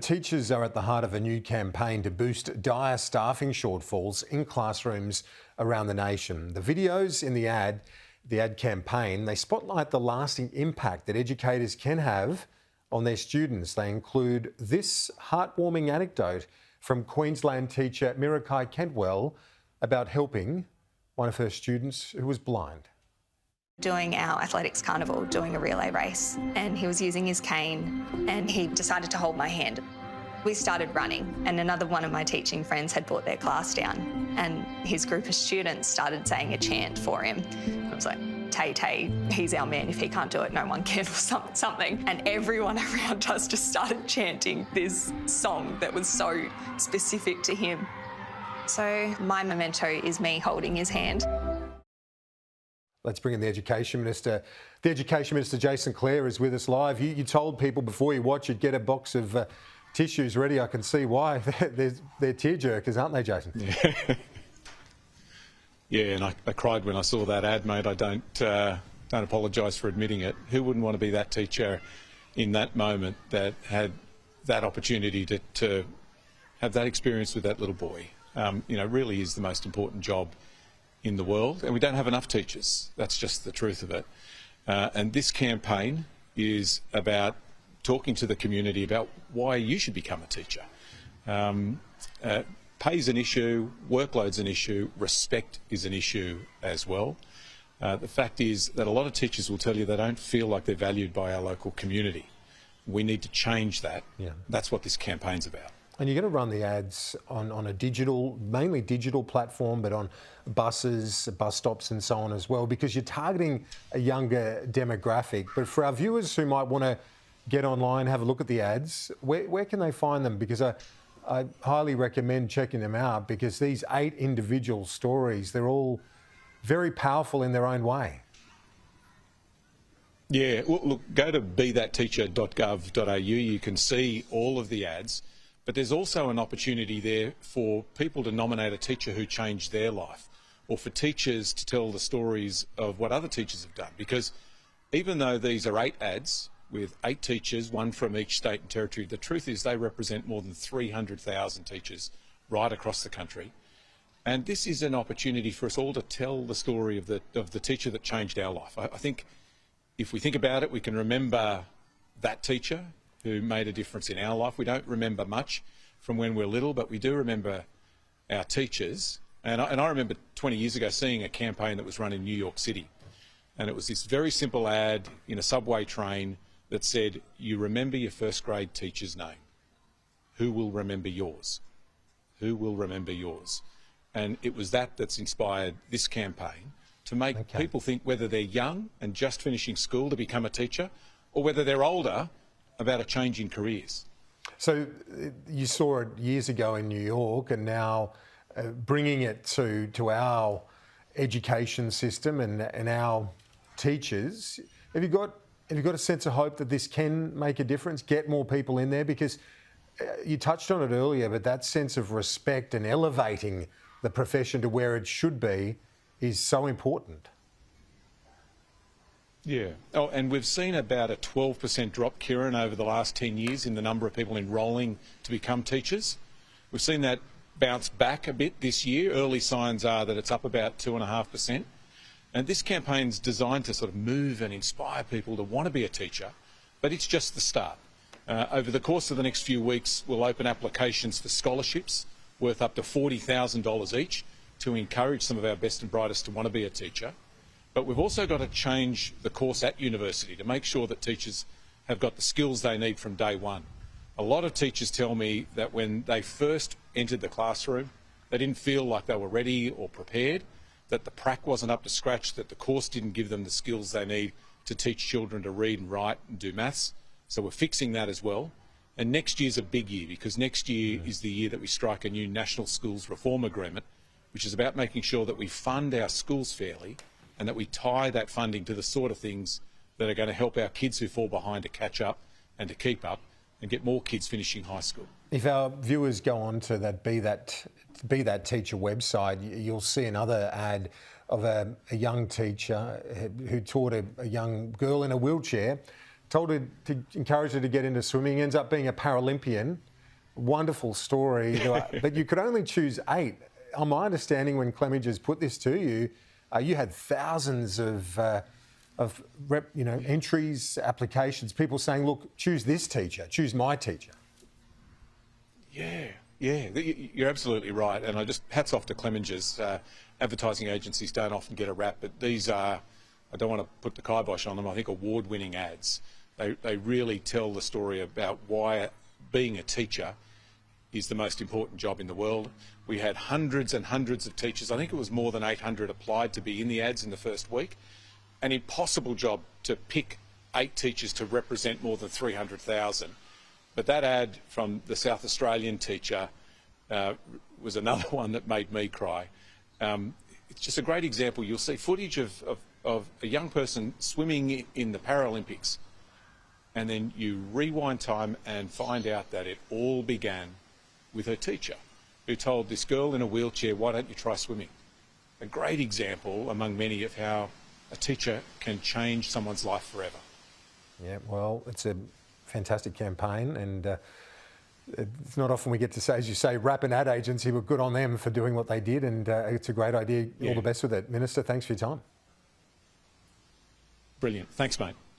Teachers are at the heart of a new campaign to boost dire staffing shortfalls in classrooms around the nation. The videos in the ad campaign, they spotlight the lasting impact that educators can have on their students. They include this heartwarming anecdote from Queensland teacher Mirakai Kentwell about helping one of her students who was blind. Doing our athletics carnival, doing a relay race, and he was using his cane and he decided to hold my hand. We started running and another one of my teaching friends had brought their class down and his group of students started saying a chant for him. I was like, Tay Tay, he's our man, if he can't do it, no one can, or something. And everyone around us just started chanting this song that was so specific to him. So my memento is me holding his hand. Let's bring in the Education Minister. The Education Minister, Jason Clare, is with us live. You told people before you watch it, get a box of tissues ready. I can see why. They're tear-jerkers, aren't they, Jason? Yeah, yeah, and I cried when I saw that ad, mate. I don't apologise for admitting it. Who wouldn't want to be that teacher in that moment that had that opportunity to have that experience with that little boy? You know, really is the most important job in the world, and we don't have enough teachers. That's just the truth of it. And this campaign is about talking to the community about why you should become a teacher. Pay's an issue, workload's an issue, respect is an issue as well. The fact is that a lot of teachers will tell you they don't feel like they're valued by our local community. We need to change that. Yeah. That's what this campaign's about. And you're going to run the ads on a mainly digital platform, but on buses, bus stops and so on as well, because you're targeting a younger demographic. But for our viewers who might want to get online, have a look at the ads, where can they find them? Because I highly recommend checking them out, because these 8 individual stories, they're all very powerful in their own way. Yeah, well, look, go to bethatteacher.gov.au. You can see all of the ads. But there's also an opportunity there for people to nominate a teacher who changed their life, or for teachers to tell the stories of what other teachers have done. Because even though these are 8 ads with 8 teachers, one from each state and territory, the truth is they represent more than 300,000 teachers right across the country. And this is an opportunity for us all to tell the story of the teacher that changed our life. I think if we think about it, we can remember that teacher who made a difference in our life. We don't remember much from when we're little, but we do remember our teachers. And I remember 20 years ago seeing a campaign that was run in New York City. And it was this very simple ad in a subway train that said, you remember your first grade teacher's name. Who will remember yours? Who will remember yours? And it was that's inspired this campaign to make people think whether they're young and just finishing school to become a teacher, or whether they're older, about a change in careers. So you saw it years ago in New York, and now bringing it to our education system and our teachers. Have you got a sense of hope that this can make a difference, get more people in there? Because you touched on it earlier, but that sense of respect and elevating the profession to where it should be is so important. Yeah. Oh, and we've seen about a 12% drop, Kieran, over the last 10 years in the number of people enrolling to become teachers. We've seen that bounce back a bit this year. Early signs are that it's up about 2.5%. And this campaign's designed to sort of move and inspire people to want to be a teacher, but it's just the start. Over the course of the next few weeks, we'll open applications for scholarships worth up to $40,000 each to encourage some of our best and brightest to want to be a teacher. But we've also got to change the course at university to make sure that teachers have got the skills they need from day one. A lot of teachers tell me that when they first entered the classroom, they didn't feel like they were ready or prepared, that the prac wasn't up to scratch, that the course didn't give them the skills they need to teach children to read and write and do maths. So we're fixing that as well. And next year's a big year, because next year is the year that we strike a new National Schools Reform Agreement, which is about making sure that we fund our schools fairly and that we tie that funding to the sort of things that are going to help our kids who fall behind to catch up and to keep up and get more kids finishing high school. If our viewers go on to that Be That Teacher website, you'll see another ad of a young teacher who taught a young girl in a wheelchair, told her to encourage her to get into swimming, ends up being a Paralympian, Wonderful story, but you could only choose 8. On my understanding, when Clemages put this to you, you had thousands of entries, applications, people saying, look, choose this teacher, choose my teacher. Yeah, you're absolutely right. And hats off to Clemages. Advertising agencies don't often get a rap, but these are, I don't want to put the kibosh on them, I think award-winning ads. They really tell the story about why being a teacher is the most important job in the world. We had hundreds and hundreds of teachers. I think it was more than 800 applied to be in the ads in the first week. An impossible job to pick 8 teachers to represent more than 300,000. But that ad from the South Australian teacher was another one that made me cry. It's just a great example. You'll see footage of a young person swimming in the Paralympics, and then you rewind time and find out that it all began with her teacher, who told this girl in a wheelchair, why don't you try swimming? A great example among many of how a teacher can change someone's life forever. Yeah, well, it's a fantastic campaign, and it's not often we get to say, as you say, rap an ad agency, but good on them for doing what they did, and it's a great idea. All the best with it. Minister, thanks for your time. Brilliant. Thanks, mate.